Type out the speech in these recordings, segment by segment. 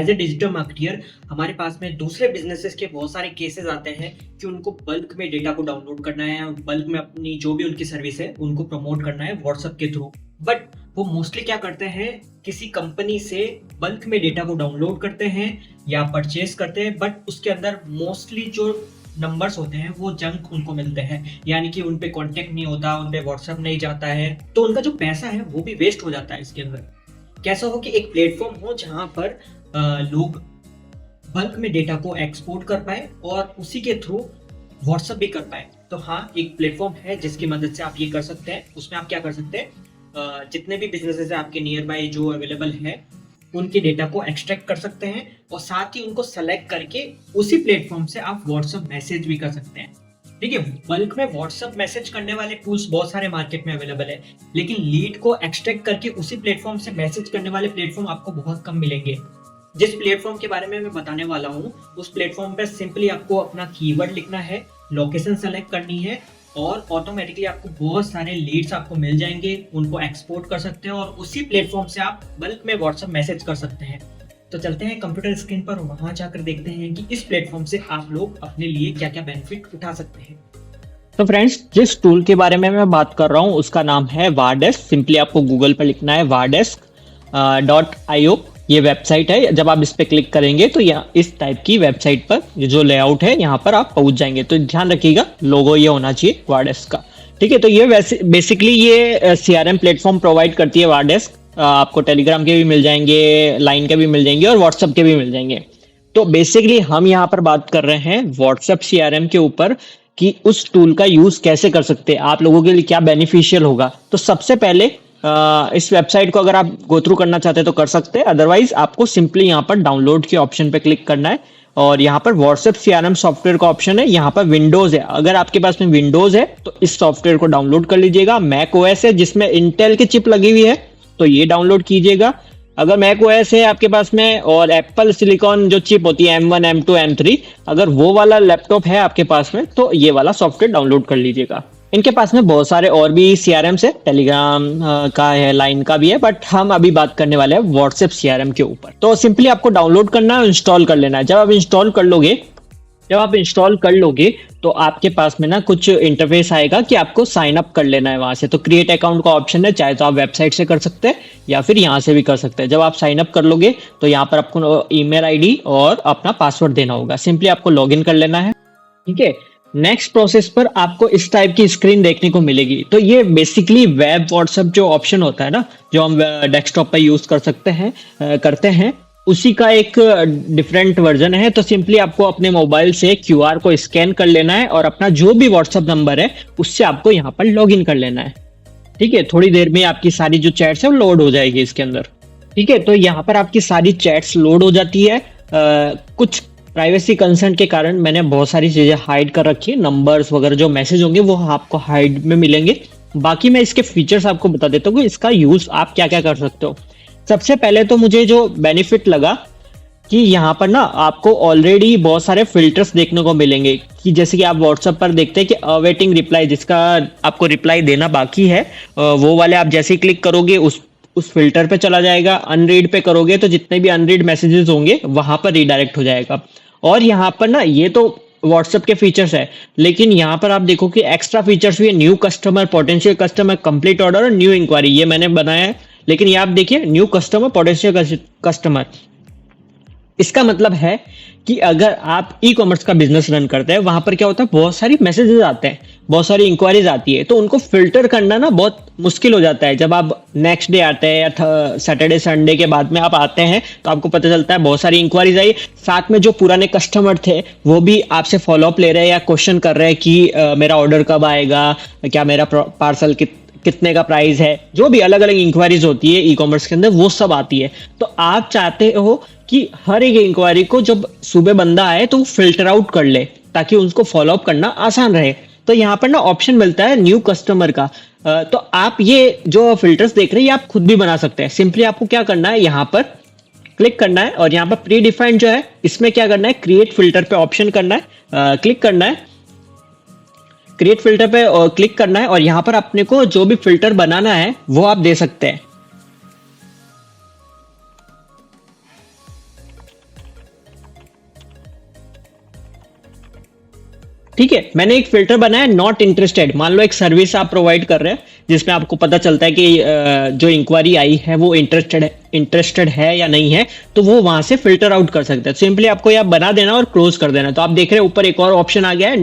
As a digital marketeer हमारे पास में दूसरे बिजनेसेस के बहुत सारे केसेस आते हैं कि उनको बल्क में डेटा को डाउनलोड करना है, बल्क में अपनी जो भी उनकी सर्विस है उनको प्रमोट करना है व्हाट्सएप के थ्रू। बट वो मोस्टली क्या करते हैं, किसी कंपनी से बल्क में डेटा को डाउनलोड करते हैं या परचेज करते हैं, बट उसके अंदर मोस्टली जो नंबर्स होते हैं वो जंक उनको मिलते हैं, यानी कि उन पे कांटेक्ट नहीं होता, उन पे व्हाट्सएप नहीं जाता है, तो उनका जो पैसा है वो भी वेस्ट हो जाता है। इसके अंदर कैसा हो कि एक प्लेटफॉर्म हो जहां पर लोग बल्क में डेटा को एक्सपोर्ट कर पाए और उसी के थ्रू व्हाट्सएप भी कर पाए। तो हाँ, एक प्लेटफॉर्म है जिसकी मदद से आप ये कर सकते हैं। उसमें आप क्या कर सकते हैं, जितने भी बिजनेसेस है आपके नियर बाय जो अवेलेबल है उनके डेटा को एक्सट्रैक्ट कर सकते हैं और साथ ही उनको सेलेक्ट करके उसी प्लेटफॉर्म से आप व्हाट्सएप मैसेज भी कर सकते हैं। ठीक है, बल्क में व्हाट्सएप मैसेज करने वाले टूल्स बहुत सारे मार्केट में अवेलेबल है, लेकिन लीड को एक्सट्रैक्ट करके उसी प्लेटफॉर्म से मैसेज करने वाले प्लेटफॉर्म आपको बहुत कम मिलेंगे। जिस प्लेटफॉर्म के बारे में मैं बताने वाला हूँ उस प्लेटफॉर्म पर सिंपली आपको अपना कीवर्ड लिखना है, लोकेशन सेलेक्ट करनी है और ऑटोमेटिकली आपको बहुत सारे लीड्स आपको मिल जाएंगे, उनको एक्सपोर्ट कर सकते हैं और उसी प्लेटफॉर्म से आप बल्क में व्हाट्सएप मैसेज कर सकते हैं। तो चलते हैं कंप्यूटर स्क्रीन पर, वहां जाकर देखते हैं कि इस प्लेटफॉर्म से आप लोग अपने लिए क्या क्या बेनिफिट उठा सकते हैं। तो फ्रेंड्स, जिस टूल के बारे में मैं बात कर रहा हूँ उसका नाम है वारडेस्क। सिंपली आपको गूगल पर लिखना है wardesk.io। ये वेबसाइट है। जब आप इस पर क्लिक करेंगे तो यहाँ इस टाइप की वेबसाइट पर ये जो लेआउट है यहाँ पर आप पहुंच जाएंगे। तो ध्यान रखिएगा, लोगो ये होना चाहिए वारडेस्क का। ठीक है, तो ये वैसे बेसिकली ये सीआरएम प्लेटफॉर्म प्रोवाइड करती है वारडेस्क। आपको टेलीग्राम के भी मिल जाएंगे, लाइन के भी मिल जाएंगे और व्हाट्सएप के भी मिल जाएंगे। तो बेसिकली हम यहाँ पर बात कर रहे हैं व्हाट्सएप सीआरएम के ऊपर कि उस टूल का यूज कैसे कर सकते हैं, आप लोगों के लिए क्या बेनिफिशियल होगा। तो सबसे पहले इस वेबसाइट को अगर आप गो थ्रू करना चाहते हैं तो कर सकते हैं, अदरवाइज आपको सिंपली यहाँ पर डाउनलोड के ऑप्शन पे क्लिक करना है और यहाँ पर व्हाट्सएप सीआरएम सॉफ्टवेयर का ऑप्शन है। यहाँ पर विंडोज है, अगर आपके पास में विंडोज है तो इस सॉफ्टवेयर को डाउनलोड कर लीजिएगा। मैक ओएस है जिसमें इंटेल की चिप लगी हुई है तो ये डाउनलोड कीजिएगा। अगर मैक ओएस है आपके पास में और एप्पल सिलिकॉन जो चिप होती है M1 M2 M3, अगर वो वाला लैपटॉप है आपके पास में तो ये वाला सॉफ्टवेयर डाउनलोड कर लीजिएगा। इनके पास में बहुत सारे और भी सीआरएम है, टेलीग्राम का है, लाइन का भी है, बट हम अभी बात करने वाले हैं व्हाट्सएप सीआरएम के ऊपर। तो सिंपली आपको डाउनलोड करना है, इंस्टॉल कर लेना है। जब आप इंस्टॉल कर लोगे तो आपके पास में ना कुछ इंटरफेस आएगा कि आपको साइन अप कर लेना है वहां से। तो क्रिएट अकाउंट का ऑप्शन है, चाहे तो आप वेबसाइट से कर सकते हैं या फिर यहाँ से भी कर सकते हैं। जब आप साइन अप कर लोगे तो यहाँ पर आपको ईमेल आईडी और अपना पासवर्ड देना होगा। सिंपली आपको लॉगिन कर लेना है। ठीक है, नेक्स्ट प्रोसेस पर आपको इस टाइप की स्क्रीन देखने को मिलेगी। तो ये बेसिकली वेब व्हाट्सएप जो ऑप्शन होता है ना, जो हम डेस्कटॉप पर यूज कर सकते हैं करते हैं, उसी का एक डिफरेंट वर्जन है। तो सिंपली आपको अपने मोबाइल से क्यूआर को स्कैन कर लेना है और अपना जो भी व्हाट्सएप नंबर है उससे आपको यहाँ पर लॉगिन कर लेना है। ठीक है, थोड़ी देर में आपकी सारी जो चैट्स है वो लोड हो जाएगी इसके अंदर। ठीक है, तो यहाँ पर आपकी सारी चैट्स लोड हो जाती है। कुछ प्राइवेसी कंसर्न के कारण मैंने बहुत सारी चीजें हाइड कर रखी है, नंबर्स वगैरह जो मैसेज होंगे वो आपको हाइड में मिलेंगे। बाकी मैं इसके फीचर्स आपको बता देता हूँ कि इसका यूज आप क्या क्या कर सकते हो। सबसे पहले तो मुझे जो बेनिफिट लगा कि यहाँ पर ना आपको ऑलरेडी बहुत सारे फिल्टर्स देखने को मिलेंगे कि जैसे कि आप व्हाट्सएप पर देखते हैं कि अवेटिंग रिप्लाई, जिसका आपको रिप्लाई देना बाकी है वो वाले आप जैसे ही क्लिक करोगे उस फिल्टर पे चला जाएगा। अनरीड पे करोगे तो जितने भी अनरीड मैसेजेस होंगे वहां पर रीडायरेक्ट हो जाएगा। और यहाँ पर ना ये तो व्हाट्सएप के फीचर्स है, लेकिन यहाँ पर आप देखो कि एक्स्ट्रा फीचर्स भी है। New customer, potential customer, complete order और न्यू इंक्वायरी, ये मैंने बनाया है। लेकिन ये आप देखिए, न्यू कस्टमर, पोटेंशियल कस्टमर, इसका मतलब है कि अगर आप ई कॉमर्स का बिजनेस रन करते हैं, वहां पर क्या होता है, बहुत सारी मैसेजेस आते हैं, बहुत सारी इंक्वायरीज आती है, तो उनको फिल्टर करना ना बहुत मुश्किल हो जाता है। जब आप नेक्स्ट डे आते हैं या सैटरडे संडे के बाद में आप आते हैं तो आपको पता चलता है बहुत सारी इंक्वायरीज आई, साथ में जो पुराने कस्टमर थे वो भी आपसे फॉलोअप ले रहे हैं या क्वेश्चन कर रहे हैं कि मेरा ऑर्डर कब आएगा, क्या मेरा पार्सल कितने का प्राइस है, जो भी अलग अलग इंक्वायरीज होती है ई कॉमर्स के अंदर वो सब आती है। तो आप चाहते हो कि हर एक इंक्वायरी को जब सुबह बंदा आए तो वो फिल्टर आउट कर ले ताकि उसको फॉलोअप करना आसान रहे। तो यहाँ पर ना ऑप्शन मिलता है न्यू कस्टमर का। तो आप ये जो फिल्टर्स देख रहे हैं ये आप खुद भी बना सकते हैं। सिंपली आपको क्या करना है, यहाँ पर क्लिक करना है और यहाँ पर प्री डिफाइंड जो है इसमें क्या करना है, क्रिएट फिल्टर पे ऑप्शन करना है, क्लिक करना है, क्रिएट फिल्टर पे क्लिक करना है और यहाँ पर अपने को जो भी फिल्टर बनाना है वो आप दे सकते हैं। ठीक है, मैंने एक फिल्टर बनाया नॉट इंटरेस्टेड। मान लो एक सर्विस आप प्रोवाइड कर रहे हैं जिसमें आपको पता चलता है कि जो इंक्वायरी आई है वो इंटरेस्टेड है या नहीं है, तो वो वहां से फिल्टर आउट कर सकते हैं। सिंपली आपको यह बना देना और क्लोज कर देना। तो आप देख रहे हैं ऊपर एक और ऑप्शन आ गया है,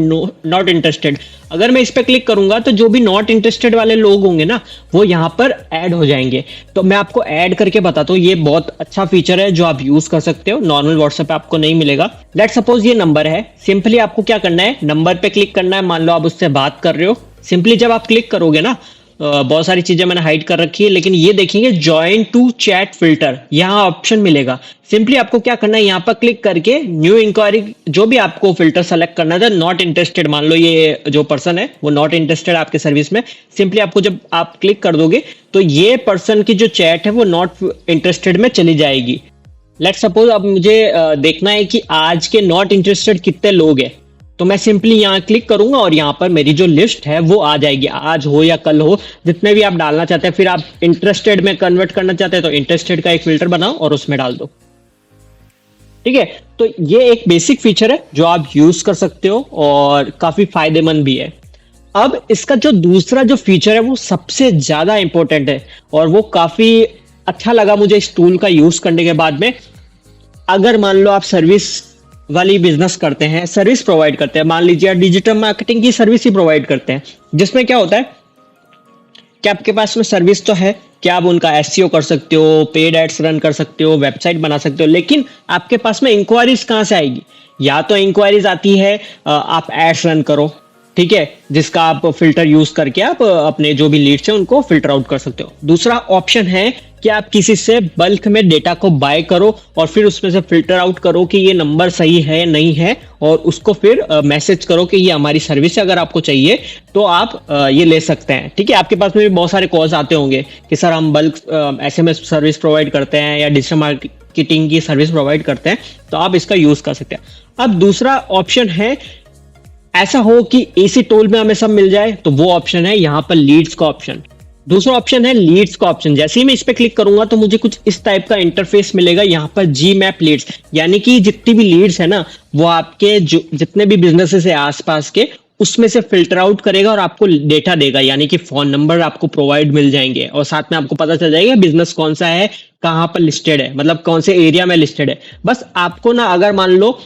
नॉट इंटरेस्टेड। अगर मैं इस पर क्लिक करूंगा तो जो भी नॉट इंटरेस्टेड वाले लोग होंगे ना, वो यहाँ पर ऐड हो जाएंगे। तो मैं आपको ऐड करके बताता हूँ, ये बहुत अच्छा फीचर है जो आप यूज कर सकते हो, नॉर्मल व्हाट्सएप पे आपको नहीं मिलेगा। लेट सपोज ये नंबर है, सिंपली आपको क्या करना है, नंबर पे क्लिक करना है। मान लो आप उससे बात कर रहे हो, सिंपली जब आप क्लिक करोगे ना, बहुत सारी चीजें मैंने हाइड कर रखी है, लेकिन ये देखेंगे ज्वाइन टू चैट फिल्टर, यहाँ ऑप्शन मिलेगा। सिंपली आपको क्या करना है, यहाँ पर क्लिक करके न्यू इंक्वायरी, जो भी आपको फिल्टर सेलेक्ट करना था, नॉट इंटरेस्टेड, मान लो ये जो पर्सन है वो नॉट इंटरेस्टेड आपके सर्विस में, सिंपली आपको जब आप क्लिक कर दोगे तो ये पर्सन की जो चैट है वो नॉट इंटरेस्टेड में चली जाएगी। लेट सपोज अब मुझे देखना है कि आज के नॉट इंटरेस्टेड कितने लोग हैं, तो मैं सिंपली यहाँ क्लिक करूंगा और यहाँ पर मेरी जो लिस्ट है वो आ जाएगी, आज हो या कल हो, जितने भी आप डालना चाहते हैं। फिर आप इंटरेस्टेड में कन्वर्ट करना चाहते हैं तो इंटरेस्टेड का एक फिल्टर बनाओ और उसमें डाल दो। ठीक है, तो ये एक बेसिक फीचर है जो आप यूज कर सकते हो और काफी फायदेमंद भी है। अब इसका जो दूसरा जो फीचर है वो सबसे ज्यादा इंपॉर्टेंट है और वो काफी अच्छा लगा मुझे इस टूल का यूज करने के बाद में। अगर मान लो आप सर्विस वाली बिजनेस करते हैं, सर्विस प्रोवाइड करते हैं, मान लीजिए डिजिटल मार्केटिंग की सर्विस ही प्रोवाइड करते हैं, जिसमें क्या होता है कि आपके पास में सर्विस तो है कि आप उनका एसईओ कर सकते हो, पेड एड्स रन कर सकते हो, वेबसाइट बना सकते हो, लेकिन आपके पास में इंक्वायरीज कहाँ से आएगी? या तो इंक्वायरीज आती है आप एड्स रन करो, ठीक है, जिसका आप फिल्टर यूज करके आप अपने जो भी लीड्स हैं उनको फिल्टर आउट कर सकते हो। दूसरा ऑप्शन है कि आप किसी से बल्क में डेटा को बाय करो और फिर उसमें से फिल्टर आउट करो कि ये नंबर सही है नहीं है, और उसको फिर मैसेज करो कि ये हमारी सर्विस है, अगर आपको चाहिए तो आप ये ले सकते हैं। ठीक है, आपके पास में भी बहुत सारे कॉल्स आते होंगे कि सर हम बल्क एसएमएस सर्विस प्रोवाइड करते हैं या डिजिटल मार्केटिंग की सर्विस प्रोवाइड करते हैं, तो आप इसका यूज कर सकते हैं। अब दूसरा ऑप्शन है, ऐसा हो कि इसी टूल में हमें सब मिल जाए, तो वो ऑप्शन है यहाँ पर लीड्स का ऑप्शन। दूसरा ऑप्शन है लीड्स का ऑप्शन। जैसे ही मैं इस पे क्लिक करूंगा तो मुझे कुछ इस टाइप का इंटरफेस मिलेगा, यहाँ पर जी मैप लीड्स, यानी कि जितनी भी लीड्स है ना वो आपके जो जितने भी बिजनेसेस है आसपास के, उसमें से फिल्टर आउट करेगा और आपको डेटा देगा, यानी कि फोन नंबर आपको प्रोवाइड मिल जाएंगे और साथ में आपको पता चल जाएगा बिजनेस कौन सा है, कहाँ पर लिस्टेड है, मतलब कौन से एरिया में लिस्टेड है। बस आपको ना, अगर मान लो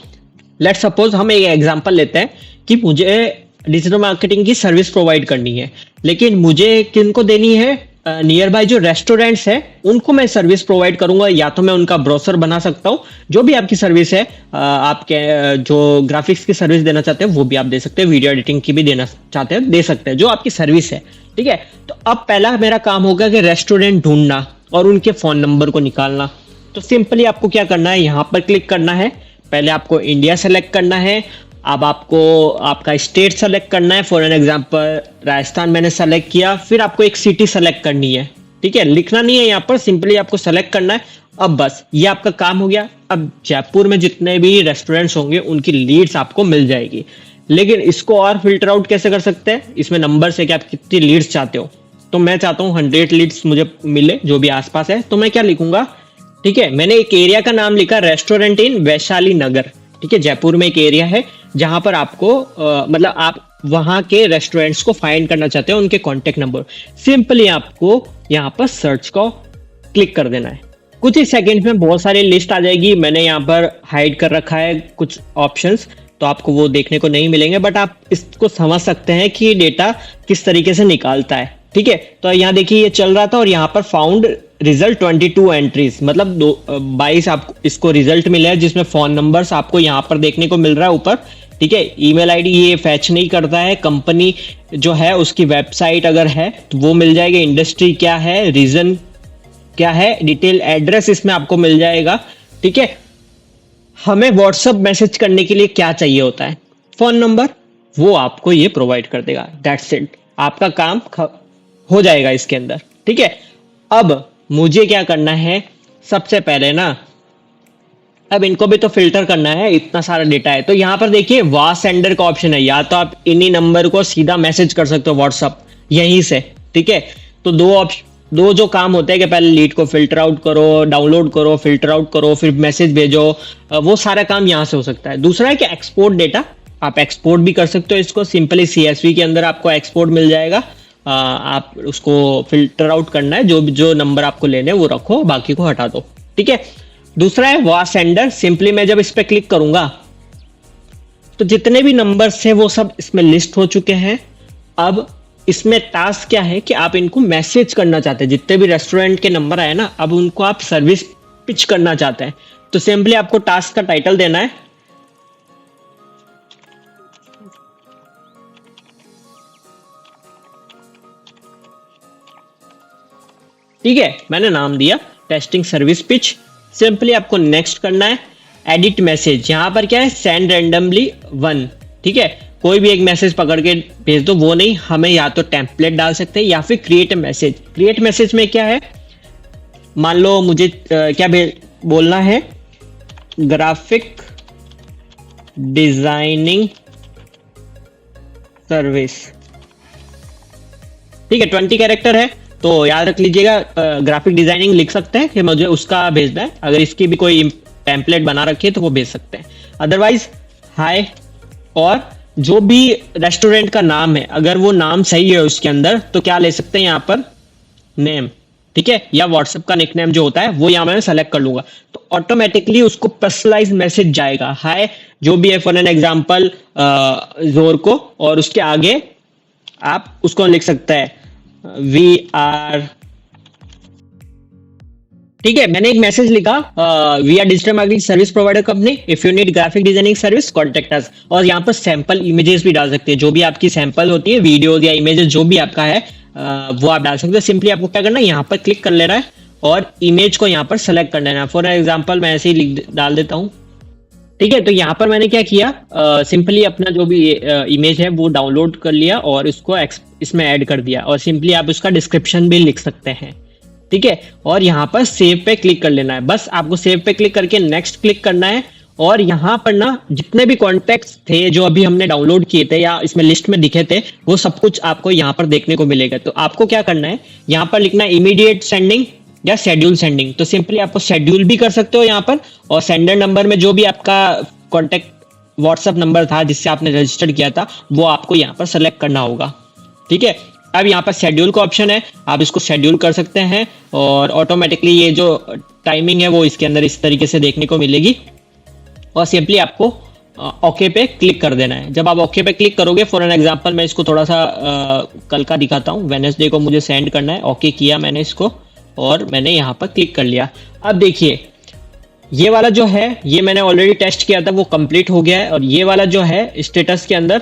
लेट सपोज हम एक एग्जांपल लेते हैं कि मुझे डिजिटल मार्केटिंग की सर्विस प्रोवाइड करनी है, लेकिन मुझे किनको देनी है, नियर बाय जो रेस्टोरेंट्स है उनको मैं सर्विस प्रोवाइड करूंगा। या तो मैं उनका ब्रोशर बना सकता हूँ, जो भी आपकी सर्विस है, आपके जो ग्राफिक्स की सर्विस देना चाहते हैं वो भी आप दे सकते हैं, वीडियो एडिटिंग की भी देना चाहते हैं दे सकते हैं, जो आपकी सर्विस है। ठीक है, तो अब पहला मेरा काम होगा कि रेस्टोरेंट ढूंढना और उनके फोन नंबर को निकालना। तो सिंपली आपको क्या करना है, यहाँ पर क्लिक करना है, पहले आपको इंडिया सेलेक्ट करना है, अब आपको आपका स्टेट सेलेक्ट करना है, फॉर एन एग्जांपल राजस्थान मैंने सेलेक्ट किया, फिर आपको एक सिटी सेलेक्ट करनी है। ठीक है, लिखना नहीं है यहाँ पर, सिंपली आपको सेलेक्ट करना है। अब बस ये आपका काम हो गया। अब जयपुर में जितने भी रेस्टोरेंट्स होंगे उनकी लीड्स आपको मिल जाएगी, लेकिन इसको और फिल्टर आउट कैसे कर सकते हैं, इसमें नंबर से कि आप कितनी लीड्स चाहते हो। तो मैं चाहता हूँ 100 लीड्स मुझे मिले जो भी आसपास है, तो मैं क्या लिखूंगा, ठीक है, मैंने एक एरिया का नाम लिखा रेस्टोरेंट इन वैशाली नगर। ठीक है, जयपुर में एक एरिया है जहां पर आपको मतलब आप वहां के रेस्टोरेंट्स को फाइंड करना चाहते हो, उनके कॉन्टेक्ट नंबर। सिंपली आपको यहाँ पर सर्च को क्लिक कर देना है, कुछ ही सेकंड में बहुत सारी लिस्ट आ जाएगी। मैंने यहाँ पर हाइड कर रखा है कुछ ऑप्शंस, तो आपको वो देखने को नहीं मिलेंगे, बट आप इसको समझ सकते हैं कि डेटा किस तरीके से निकालता है। ठीक है, तो यहाँ देखिए ये चल रहा था और यहाँ पर फाउंड रिजल्ट 22 एंट्रीज, मतलब 22 आपको इसको रिजल्ट मिला है, जिसमें फोन नंबर्स आपको यहाँ पर देखने को मिल रहा है ऊपर। ठीक है, ईमेल आईडी ये फैच नहीं करता है, कंपनी जो है उसकी वेबसाइट अगर है तो वो मिल जाएगी, इंडस्ट्री क्या है, रीजन क्या है, डिटेल एड्रेस इसमें आपको मिल जाएगा। ठीक है, हमें व्हाट्सएप मैसेज करने के लिए क्या चाहिए होता है, फोन नंबर, वो आपको ये प्रोवाइड कर देगा। दैट्स इट, आपका काम हो जाएगा इसके अंदर। ठीक है, अब मुझे क्या करना है, सबसे पहले ना अब इनको भी तो फिल्टर करना है, इतना सारा डेटा है। तो यहाँ पर देखिए वाह सेंडर का ऑप्शन है, या तो आप इन्हीं नंबर को सीधा मैसेज कर सकते हो व्हाट्सएप यहीं से। ठीक है, तो दो जो काम होते हैं कि पहले लीड को फिल्टर आउट करो, डाउनलोड करो, फिल्टर आउट करो, फिर मैसेज भेजो, वो सारा काम यहाँ से हो सकता है। दूसरा है कि एक्सपोर्ट डेटा, आप एक्सपोर्ट भी कर सकते हो इसको, सिंपली CSV के अंदर आपको एक्सपोर्ट मिल जाएगा। आप उसको फिल्टर आउट करना है, जो नंबर आपको लेने हैं वो रखो, बाकी को हटा दो, ठीक है। दूसरा है वॉच सेंडर। सिंपली मैं जब इस पर क्लिक करूंगा तो जितने भी नंबर्स हैं वो सब इसमें लिस्ट हो चुके हैं। अब इसमें टास्क क्या है कि आप इनको मैसेज करना चाहते हैं, जितने भी रेस्टोरेंट के नंबर आए ना, अब उनको आप सर्विस पिच करना चाहते हैं। तो सिंपली आपको टास्क का टाइटल देना है, ठीक है, मैंने नाम दिया टेस्टिंग सर्विस पिच। सिंपली आपको नेक्स्ट करना है। एडिट मैसेज, यहां पर क्या है, सेंड रैंडमली 1, ठीक है, कोई भी एक मैसेज पकड़ के भेज दो, वो नहीं, हमें या तो टेम्पलेट डाल सकते हैं या फिर क्रिएट मैसेज। क्रिएट मैसेज में क्या है, मान लो मुझे क्या बोलना है, ग्राफिक डिजाइनिंग सर्विस, ठीक है, 20 कैरेक्टर है, तो याद रख लीजिएगा ग्राफिक डिजाइनिंग लिख सकते हैं कि मुझे उसका भेजना है। अगर इसकी भी कोई टेम्पलेट बना रखी है तो वो भेज सकते हैं। अदरवाइज हाय, और जो भी रेस्टोरेंट का नाम है, अगर वो नाम सही है उसके अंदर, तो क्या ले सकते हैं यहाँ पर, नेम, ठीक है, या व्हाट्सएप का निकनेम जो होता है वो यहाँ मैं सेलेक्ट कर लूंगा, तो ऑटोमेटिकली उसको पर्सनलाइज मैसेज जाएगा, हाय जो भी है, फॉर एन एग्जांपल जोर को, और उसके आगे आप उसको लिख सकते हैं वी आर, ठीक है, मैंने एक मैसेज लिखा, we are digital marketing service provider company, if you need graphic designing service contact us. और यहाँ पर सैंपल इमेजेस भी डाल सकते हैं, जो भी आपकी सैंपल होती है, वीडियोज या इमेजेस जो भी आपका है वो आप डाल सकते हो। सिंपली आपको क्या करना है, यहाँ पर क्लिक कर लेना है और इमेज को यहाँ पर सेलेक्ट कर लेना है। फॉर एग्जाम्पल मैं ऐसे ही डाल देता हूँ, ठीक है। तो यहाँ पर मैंने क्या किया, सिंपली अपना जो भी इमेज है वो डाउनलोड कर लिया और इसको इसमें ऐड कर दिया, और सिंपली आप उसका डिस्क्रिप्शन भी लिख सकते हैं, ठीक है। और यहाँ पर सेव पे क्लिक कर लेना है, बस आपको सेव पे क्लिक करके नेक्स्ट क्लिक करना है। और यहाँ पर ना जितने भी कॉन्टेक्ट्स थे जो अभी हमने डाउनलोड किए थे या इसमें लिस्ट में दिखे थे, वो सब कुछ आपको यहाँ पर देखने को मिलेगा। तो आपको क्या करना है, यहाँ पर लिखना है इमीडिएट सेंडिंग या शेड्यूल सेंडिंग। तो सिंपली आपको शेड्यूल भी कर सकते हो यहाँ पर, और सेंडर नंबर में जो भी आपका कॉन्टेक्ट व्हाट्सएप नंबर था जिससे आपने रजिस्टर्ड किया था, वो आपको यहाँ पर सेलेक्ट करना होगा, ठीक है। अब यहाँ पर शेड्यूल का ऑप्शन है, आप इसको शेड्यूल कर सकते हैं, और ऑटोमेटिकली ये जो टाइमिंग है वो इसके अंदर इस तरीके से देखने को मिलेगी। और सिंपली आपको ओके पे क्लिक कर देना है। जब आप ओके पे क्लिक करोगे, फॉर एन एग्जांपल मैं इसको थोड़ा सा कल का दिखाता हूँ, वेडनेसडे को मुझे सेंड करना है, ओके किया मैंने इसको और मैंने यहाँ पर क्लिक कर लिया। अब देखिए ये वाला जो है, ये मैंने ऑलरेडी टेस्ट किया था, वो कंप्लीट हो गया है। और ये वाला जो है स्टेटस के अंदर,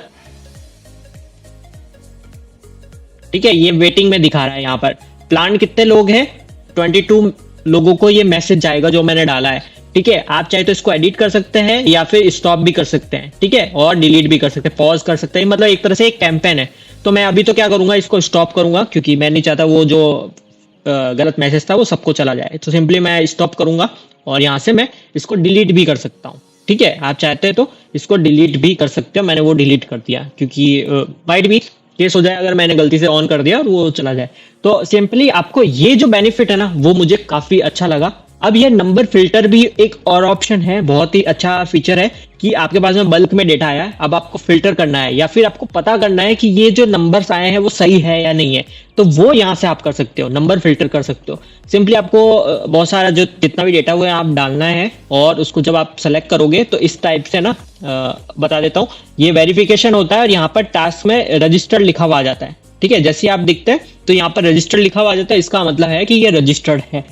ठीक है, ये वेटिंग में दिखा रहा है। यहाँ पर प्लान कितने लोग हैं, 22 लोगों को ये मैसेज जाएगा जो मैंने डाला है, ठीक है। आप चाहे तो इसको एडिट कर सकते हैं या फिर स्टॉप भी कर सकते हैं, ठीक है, और डिलीट भी कर सकते हैं, पॉज कर सकते हैं, मतलब एक तरह से एक कैंपेन है। तो मैं अभी तो क्या करूंगा, इसको स्टॉप करूंगा, क्योंकि मैं नहीं चाहता वो जो गलत मैसेज था वो सबको चला जाए। तो सिंपली मैं स्टॉप करूंगा और यहाँ से मैं इसको डिलीट भी कर सकता हूँ, ठीक है। आप चाहते हैं तो इसको डिलीट भी कर सकते हो, मैंने वो डिलीट कर दिया क्योंकि माइट भी केस हो जाए अगर मैंने गलती से ऑन कर दिया और वो चला जाए। तो सिंपली आपको ये जो बेनिफिट है ना, वो मुझे काफी अच्छा लगा। अब ये नंबर फिल्टर भी एक और ऑप्शन है, बहुत ही अच्छा फीचर है कि आपके पास में बल्क में डेटा आया है, अब आपको फिल्टर करना है या फिर आपको पता करना है कि ये जो नंबर्स आए हैं वो सही है या नहीं है, तो वो यहाँ से आप कर सकते हो, नंबर फिल्टर कर सकते हो। सिंपली आपको बहुत सारा जो जितना भी डेटा हुआ है आप डालना है, और उसको जब आप सेलेक्ट करोगे तो इस टाइप से ना बता देता हूँ, ये वेरिफिकेशन होता है और यहाँ पर टास्क में रजिस्टर्ड लिखा हुआ आ जाता है, ठीक है। जैसे आप दिखते हैं तो यहाँ पर रजिस्टर्ड लिखा हुआ आ जाता है, इसका मतलब है कि ये रजिस्टर्ड है,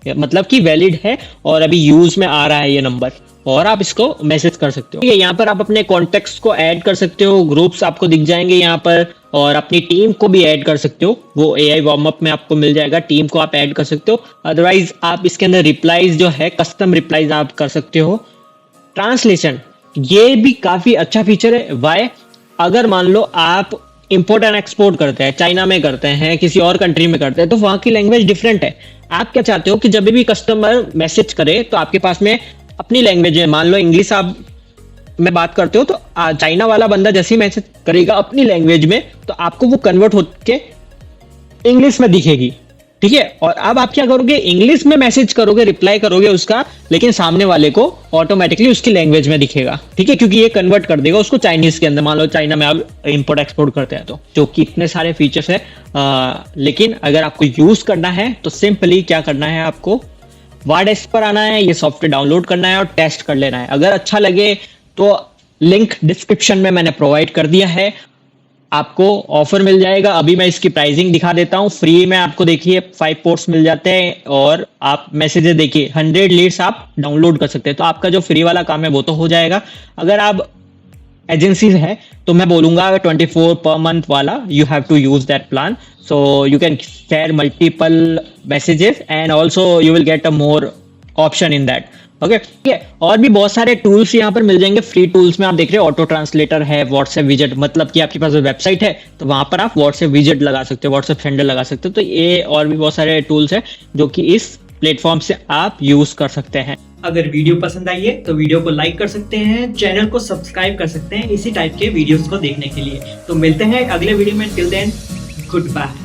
मतलब कि वैलिड है और अभी यूज में आ रहा है ये नंबर, और आप इसको मैसेज कर सकते हो, ठीक है। यहाँ पर आप अपने कॉन्टेक्ट्स को ऐड कर सकते हो, ग्रुप्स आपको दिख जाएंगे यहाँ पर, और अपनी टीम को भी ऐड कर सकते हो, वो AI वार्म अप में आपको मिल जाएगा, टीम को आप ऐड कर सकते हो। अदरवाइज आप इसके अंदर रिप्लाईज जो है, कस्टम रिप्लाईज आप कर सकते हो। ट्रांसलेशन, ये भी काफी अच्छा फीचर है। वाई, अगर मान लो आप इंपोर्ट एंड एक्सपोर्ट करते हैं, चाइना में करते हैं, किसी और कंट्री में करते हैं, तो वहां की लैंग्वेज डिफरेंट है। आप क्या चाहते हो कि जब भी कस्टमर मैसेज करे तो आपके पास में अपनी लैंग्वेज है, मान लो इंग्लिश आप में बात करते हो, तो चाइना वाला बंदा जैसे ही मैसेज करेगा अपनी लैंग्वेज में, तो आपको वो कन्वर्ट होके इंग्लिश में दिखेगी, ठीक है। और अब आप क्या करोगे, इंग्लिश में मैसेज करोगे, रिप्लाई करोगे उसका, लेकिन सामने वाले को ऑटोमेटिकली उसकी लैंग्वेज में दिखेगा, ठीक है, क्योंकि ये कन्वर्ट कर देगा उसको चाइनीज के अंदर। मान लो चाइना में आप इंपोर्ट एक्सपोर्ट करते हैं तो, जो कि इतने सारे फीचर्स है। लेकिन अगर आपको यूज करना है तो सिंपली क्या करना है, आपको वर्डएक्स पर आना है, ये सॉफ्टवेयर डाउनलोड करना है और टेस्ट कर लेना है। अगर अच्छा लगे तो लिंक डिस्क्रिप्शन में मैंने प्रोवाइड कर दिया है, आपको ऑफर मिल जाएगा। अभी मैं इसकी प्राइसिंग दिखा देता हूँ। फ्री में आपको देखिए 5 पोर्ट्स मिल जाते हैं और आप मैसेजेस देखिए 100 लीड्स आप डाउनलोड कर सकते हैं। तो आपका जो फ्री वाला काम है वो तो हो जाएगा। अगर आप एजेंसीज है तो मैं बोलूंगा 24 पर मंथ वाला, you have to use that plan, so you can share multiple messages and also you will get a more option in that. Okay, ठीक है। और भी बहुत सारे टूल्स यहाँ पर मिल जाएंगे। फ्री टूल्स में आप देख रहे हो ऑटो ट्रांसलेटर है, व्हाट्सएप विजेट, मतलब कि आपके पास वेबसाइट है तो वहां पर आप व्हाट्सएप विजेट लगा सकते हो, व्हाट्सएप सेंडर लगा सकते हो। तो ये और भी बहुत सारे टूल्स है जो कि इस प्लेटफॉर्म से आप यूज कर सकते हैं। अगर वीडियो पसंद आई है तो वीडियो को लाइक कर सकते हैं, चैनल को सब्सक्राइब कर सकते हैं इसी टाइप के वीडियोस को देखने के लिए। तो मिलते हैं अगले वीडियो में, टिल देन गुड बाय।